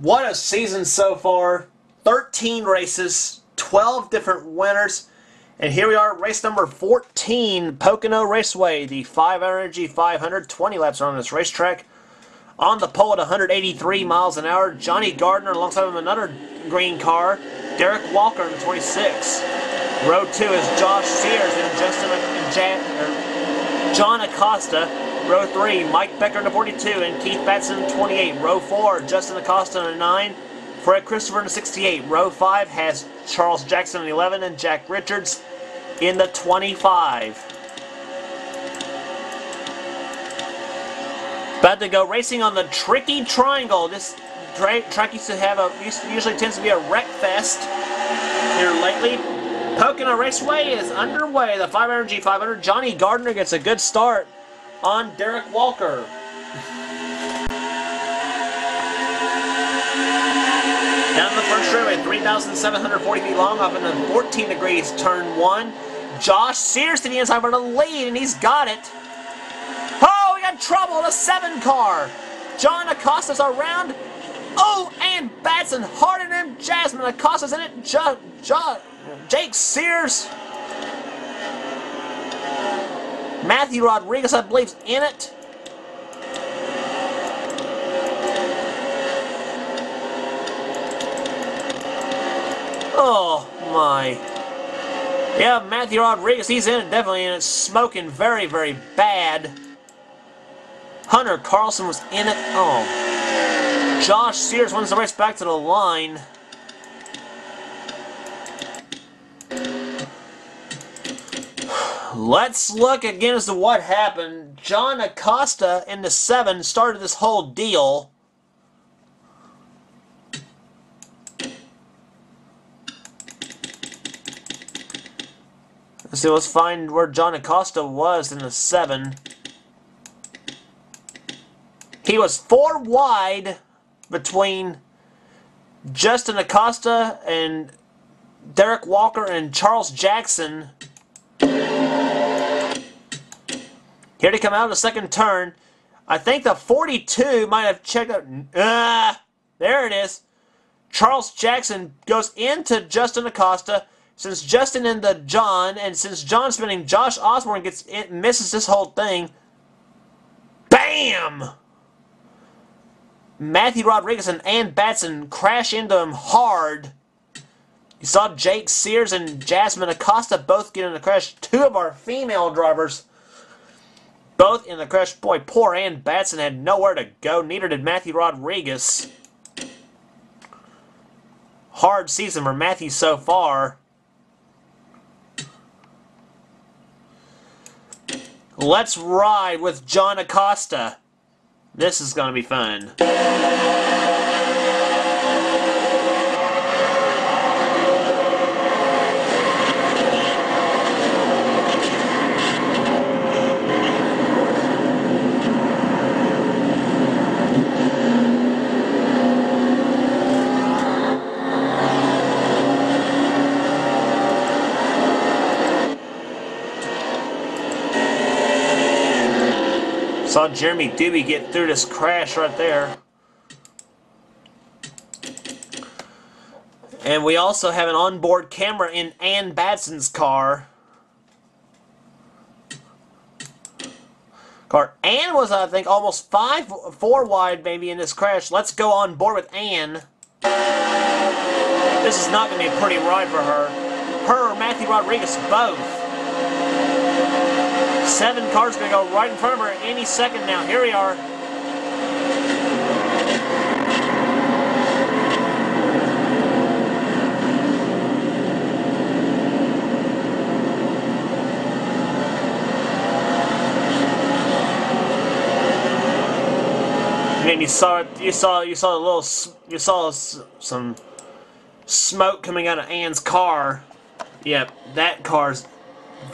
What a season so far. 13 races, 12 different winners. And here we are, race number 14, Pocono Raceway, the 5 Energy 500. 20 laps are on this racetrack. On the pole at 183 miles an hour, Johnny Gardner alongside of another green car, Derek Walker in the 26. Row 2 is Josh Sears and John Acosta. Row 3, Mike Becker in the 42 and Keith Batson in the 28. Row 4, Justin Acosta in the 9. Fred Christopher in the 68. Row 5 has Charles Jackson in the 11 and Jack Richards in the 25. About to go racing on the Tricky Triangle. This track used to have usually tends to be a wreck fest here lately. Pocono Raceway is underway. The 5 Energy 500. Johnny Gardner gets a good start on Derek Walker. Down the first straightaway, 3,740 feet long, off in the 14 degrees, turn 1. Josh Sears to the inside for the lead, and he's got it. Oh, we got trouble, the 7 car. John Acosta's around. Oh, and Batson harder than Jasmine. Acosta's in it. Jake Sears. Matthew Rodriguez, I believe, is in it. Oh, my. Yeah, Matthew Rodriguez, he's in it, definitely, and it's smoking very, very bad. Hunter Carlson was in it. Oh. Josh Sears wins the race back to the line. Let's look again as to what happened. John Acosta in the 7 started this whole deal. Let's see, let's find where John Acosta was in the 7. He was 4 wide between Justin Acosta and Derek Walker and Charles Jackson. Here to come out of the second turn. I think the 42 might have checked out. There it is. Charles Jackson goes into Justin Acosta. Since Justin into John, and since John's spinning, Josh Osborne misses this whole thing. Bam! Matthew Rodriguez and Ann Batson crash into him hard. You saw Jake Sears and Jasmine Acosta both get in the crash. 2 of our female drivers both in the crash. Boy, poor Ann Batson had nowhere to go. Neither did Matthew Rodriguez. Hard season for Matthew so far. Let's ride with John Acosta. This is going to be fun. Saw Jeremy Doobie get through this crash right there. And we also have an onboard camera in Ann Batson's car. Ann was, I think, almost 4 wide maybe in this crash. Let's go on board with Ann. This is not going to be a pretty ride for her. Her or Matthew Rodriguez both. 7 cars going to go right in front of her any second now. Here we are. And you saw some smoke coming out of Ann's car. Yep, that car's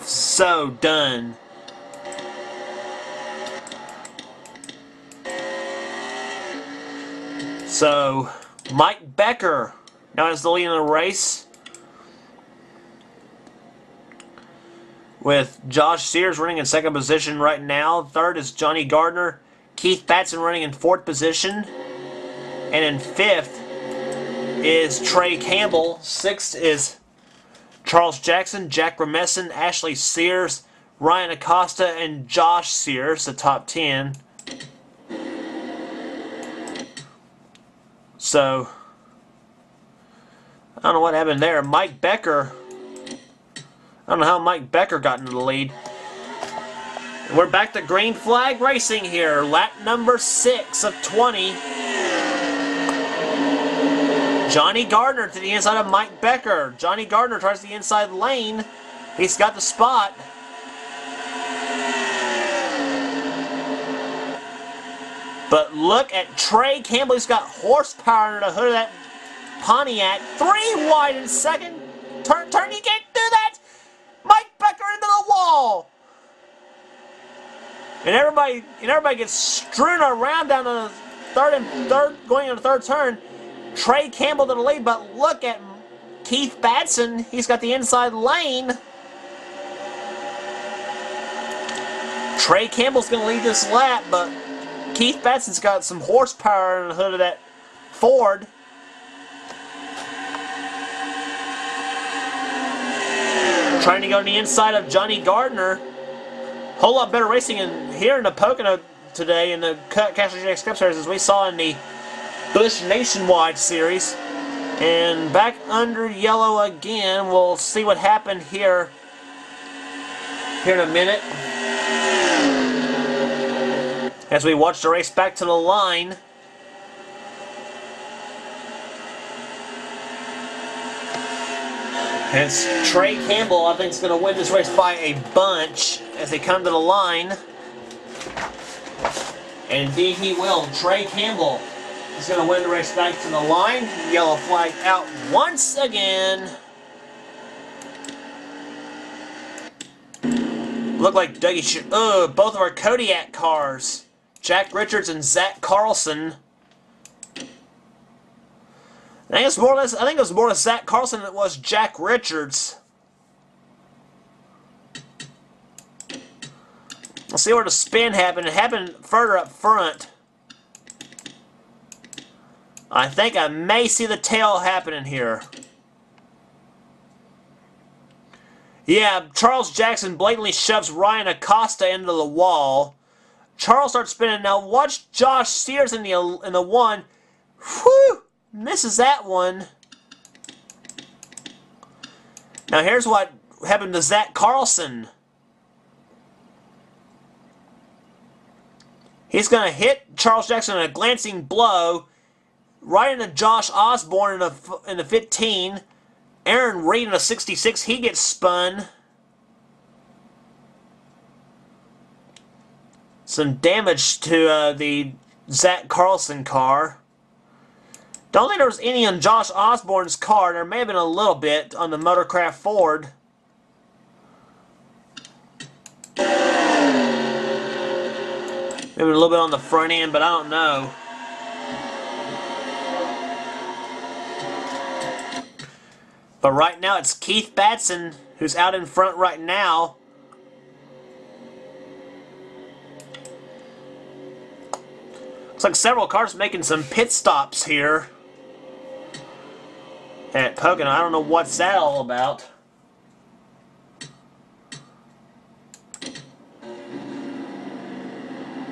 so done. So, Mike Becker now has the lead in the race, with Josh Sears running in second position right now. Third is Johnny Gardner. Keith Batson running in fourth position. And in fifth, is Trey Campbell. 6th is Charles Jackson, Jack Remesson, Ashley Sears, Ryan Acosta, and Josh Sears, the top 10. So, I don't know what happened there. Mike Becker, I don't know how Mike Becker got into the lead. We're back to green flag racing here. Lap number 6 of 20. Johnny Gardner to the inside of Mike Becker. Johnny Gardner tries the inside lane. He's got the spot. But look at Trey Campbell. He's got horsepower under the hood of that Pontiac. 3 wide in second. Turn, you can't do that! Mike Becker into the wall! And everybody gets strewn around down to the going on the third turn. Trey Campbell to the lead, but look at Keith Batson. He's got the inside lane. Trey Campbell's going to lead this lap, but Keith Batson's got some horsepower in the hood of that Ford. Trying to go to the inside of Johnny Gardner. Whole lot better racing here in the Pocono today in the Castrol GTX Cup Series as we saw in the Busch Nationwide Series. And back under yellow again. We'll see what happened here in a minute as we watch the race back to the line. And it's Trey Campbell, I think, is going to win this race by a bunch as they come to the line. And indeed he will. Trey Campbell is going to win the race back to the line. Yellow flag out once again. Look like Dougie both of our Kodiak cars. Jack Richards and Zach Carlson. I think it was more or less Zach Carlson than it was Jack Richards. Let's see where the spin happened. It happened further up front. I think I may see the tail happening here. Yeah, Charles Jackson blatantly shoves Ryan Acosta into the wall. Charles starts spinning. Now watch Josh Sears in the one. Whew! Misses that one. Now here's what happened to Zach Carlson. He's going to hit Charles Jackson in a glancing blow. Right into Josh Osborne in the 15. Aaron Reed in a 66. He gets spun. Some damage to the Zach Carlson car. Don't think there was any on Josh Osborne's car. There may have been a little bit on the Motorcraft Ford. Maybe a little bit on the front end, but I don't know. But right now it's Keith Batson who's out in front right now. Looks like several cars making some pit stops here at Pocono. I don't know what's that all about.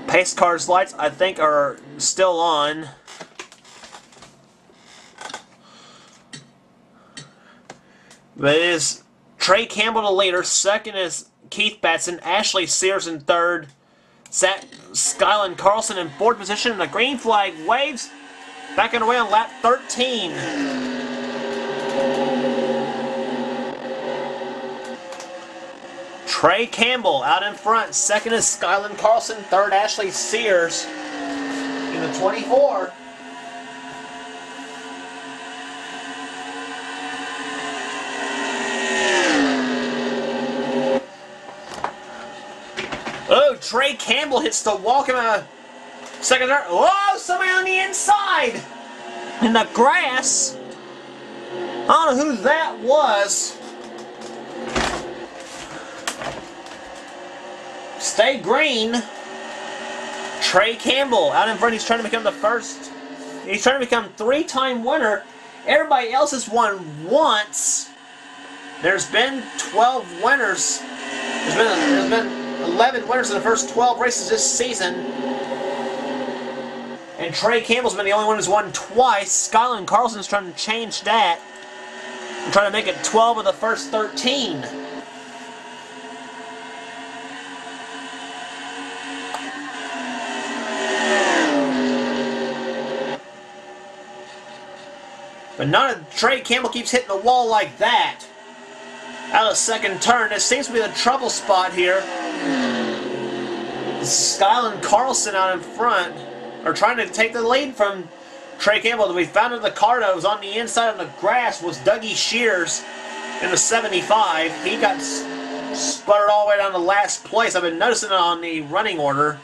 Pace car's lights, I think, are still on. But it is Trey Campbell the leader. Second is Keith Batson. Ashley Sears in third. Zach Skyland Carlson in fourth position. And the green flag waves. Back underway on lap 13. Trey Campbell out in front. Second is Skyland Carlson. Third, Ashley Sears in the 24. Oh, Trey Campbell hits the wall. Coming out of second there. Whoa, somebody on the inside in the grass. I don't know who that was. Stay green. Trey Campbell out in front. He's trying to become the first. He's trying to become three-time winner Everybody else has won once. There's been 12 winners. There's been 11 winners in the first 12 races this season. And Trey Campbell's been the only one who's won twice. Skyland Carlson's trying to change that. And trying to make it 12 of the first 13. But none of Trey Campbell keeps hitting the wall like that. Out of the second turn. This seems to be the trouble spot here. Skyland Carlson out in front are trying to take the lead from Trey Campbell. We found that the car that was on the inside of the grass was Dougie Shears in the 75. He got sputtered all the way down to last place. I've been noticing it on the running order.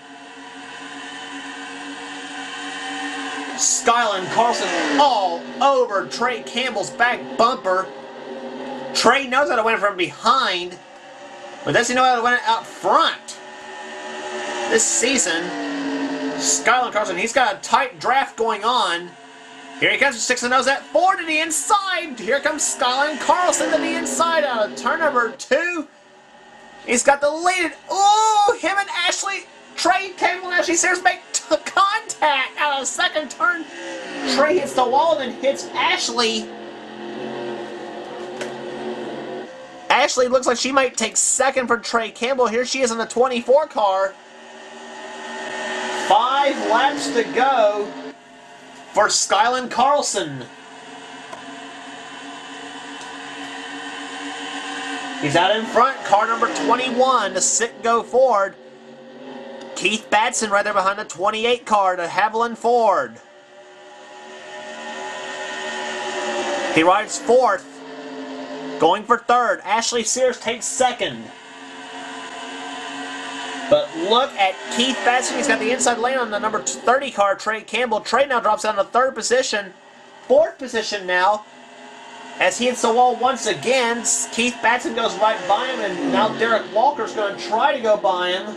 Skyland Carlson all over Trey Campbell's back bumper. Trey knows how to win it from behind, but does he know how to win it out front? This season, Skyland Carlson, he's got a tight draft going on. Here he comes, 6 and 0's at 4 to the inside. Here comes Skyland Carlson to the inside out of turn number 2. He's got the lead. Oh, him and Ashley, Trey Campbell and Ashley Sears make contact out of the second turn. Trey hits the wall and then hits Ashley. Ashley looks like she might take second for Trey Campbell. Here she is in the 24 car. 5 laps to go for Skyland Carlson. He's out in front, car number 21 to Sitco Ford. Keith Batson right there behind the 28 car to Haviland Ford. He rides 4th. Going for 3rd. Ashley Sears takes 2nd. But look at Keith Batson. He's got the inside lane on the number 30 car, Trey Campbell. Trey now drops down to 3rd position. 4th position now. As he hits the wall once again, Keith Batson goes right by him, and now Derek Walker's going to try to go by him.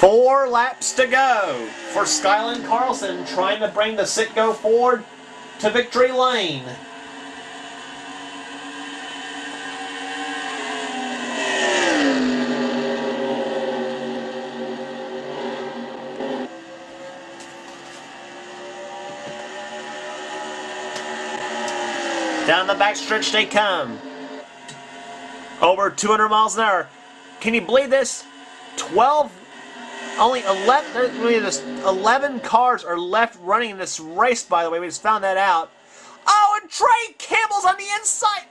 Four laps to go for Skyland Carlson, trying to bring the Sitco Ford to victory lane. Down the backstretch they come. Over 200 miles an hour. Can you believe this? 11 cars are left running in this race, by the way. We just found that out. Oh, and Trey Campbell's on the inside.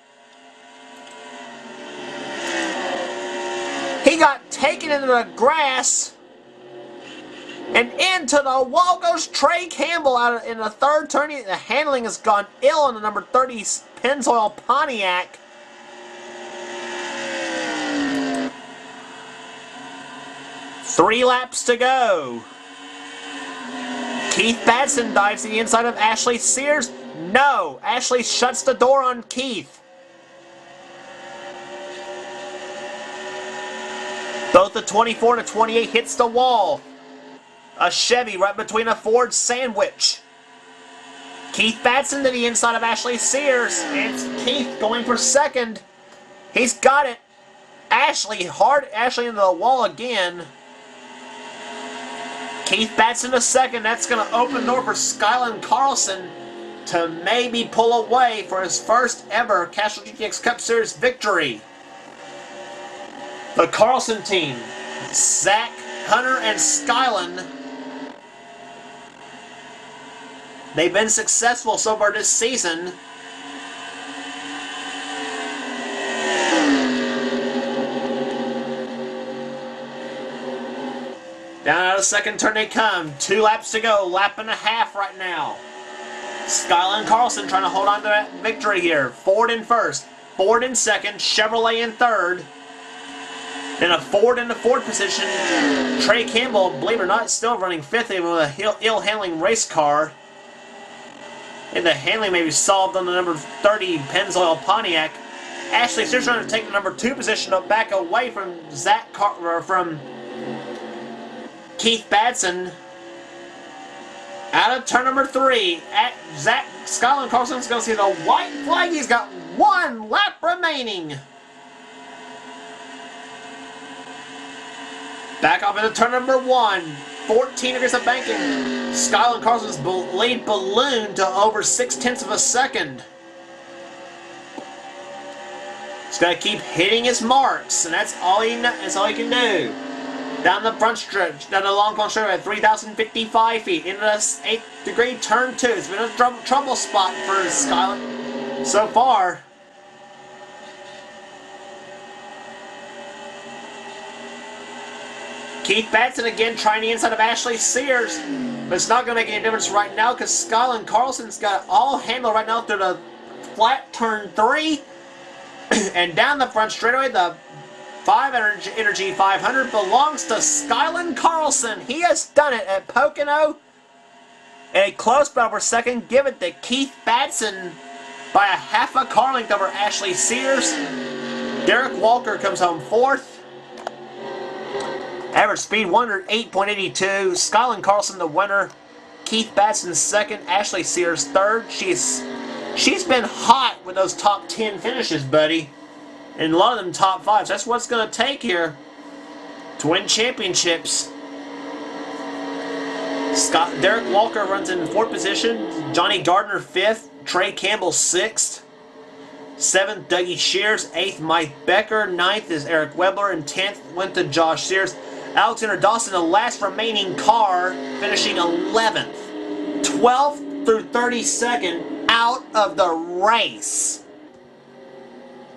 He got taken into the grass. And into the wall goes Trey Campbell out in the 3rd turn. The handling has gone ill on the number 30 Pennzoil Pontiac. Three laps to go. Keith Batson dives to the inside of Ashley Sears. No, Ashley shuts the door on Keith. Both the 24 and the 28 hits the wall. A Chevy right between a Ford sandwich. Keith Batson to the inside of Ashley Sears. It's Keith going for 2nd. He's got it. Ashley into the wall again. Keith Batson to 2nd. That's going to open the door for Skyland Carlson to maybe pull away for his first ever Castrol GTX Cup Series victory. The Carlson team, Zach, Hunter, and Skyland, they've been successful so far this season. Down out of the 2nd turn they come. 2 laps to go. Lap and a half right now. Skyland Carlson trying to hold on to that victory here. Ford in 1st. Ford in 2nd. Chevrolet in 3rd. Then a Ford in the 4th position. Trey Campbell, believe it or not, still running 5th even with a ill-handling race car. And the handling may be solved on the number 30 Pennzoil Pontiac. Ashley Sears trying to take the number 2 position up back away from Keith Batson out of turn number 3. Skyland Carlson's going to see the white flag. He's got 1 lap remaining. Back off into turn number 1. 14 degrees of banking. Skyland Carlson's lead ballooned to over 0.6 of a second. He's got to keep hitting his marks, and that's all he can do. Down the front stretch, down the long front stretch at 3,055 feet into this 8th degree turn 2. It's been a trouble spot for Skyland so far. Keith Batson again trying the inside of Ashley Sears, but it's not going to make any difference right now because Skyland Carlson's got it all handled right now through the flat turn 3. And down the front straightaway, the 5 Energy 500 belongs to Skyland Carlson. He has done it at Pocono. And a close battle for second. Give it to Keith Batson by a half a car length over Ashley Sears. Derek Walker comes home 4th. Average speed 108.82. Skyland Carlson the winner. Keith Batson 2nd. Ashley Sears 3rd. She's been hot with those top 10 finishes, buddy. And a lot of them top 5s. That's what it's going to take here to win championships. Derek Walker runs in 4th position. Johnny Gardner 5th. Trey Campbell 6th. 7th, Dougie Shears. 8th, Mike Becker. 9th is Eric Webler. And 10th went to Josh Sears. Alexander Dawson, the last remaining car, finishing 11th. 12th through 32nd out of the race.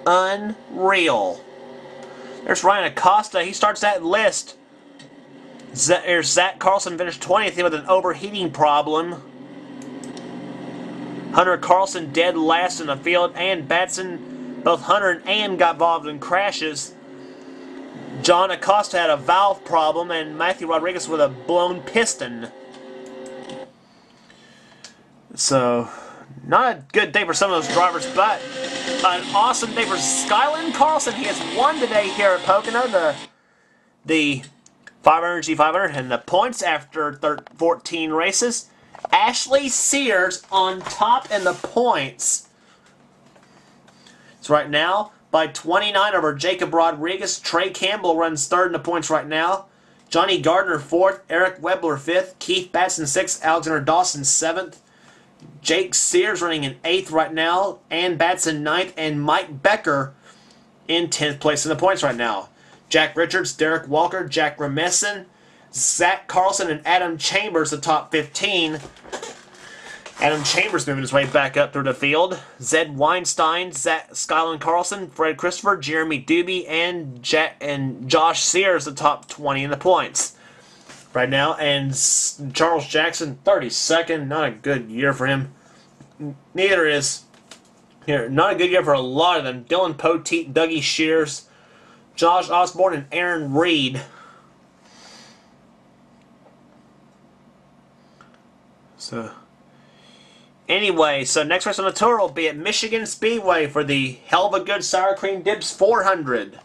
Unreal. There's Ryan Acosta. He starts that list. There's Zach Carlson finished 20th with an overheating problem. Hunter Carlson dead last in the field. And Batson, both Hunter and Ann got involved in crashes. John Acosta had a valve problem. And Matthew Rodriguez with a blown piston. So, not a good day for some of those drivers, but an awesome day for Skyland Carlson. He has won today here at Pocono, the 5 Energy 500, and the points after 14 races. Ashley Sears on top in the points. So right now, by 29 over Jacob Rodriguez. Trey Campbell runs 3rd in the points right now. Johnny Gardner 4th. Eric Webler 5th. Keith Batson 6th. Alexander Dawson 7th. Jake Sears running in 8th right now. Ann Batson 9th. And Mike Becker in 10th place in the points right now. Jack Richards, Derek Walker, Jack Remessen, Zach Carlson, and Adam Chambers, the top 15. Adam Chambers moving his way back up through the field. Zed Weinstein, Skyland Carlson, Fred Christopher, Jeremy Doobie, and Josh Sears, the top 20 in the points right now. And Charles Jackson, 32nd. Not a good year for him. Neither is here. Not a good year for a lot of them. Dylan Poteet, Dougie Shears, Josh Osborne, and Aaron Reed. So, anyway, so next race on the tour will be at Michigan Speedway for the Hell of a Good Sour Cream Dips 400.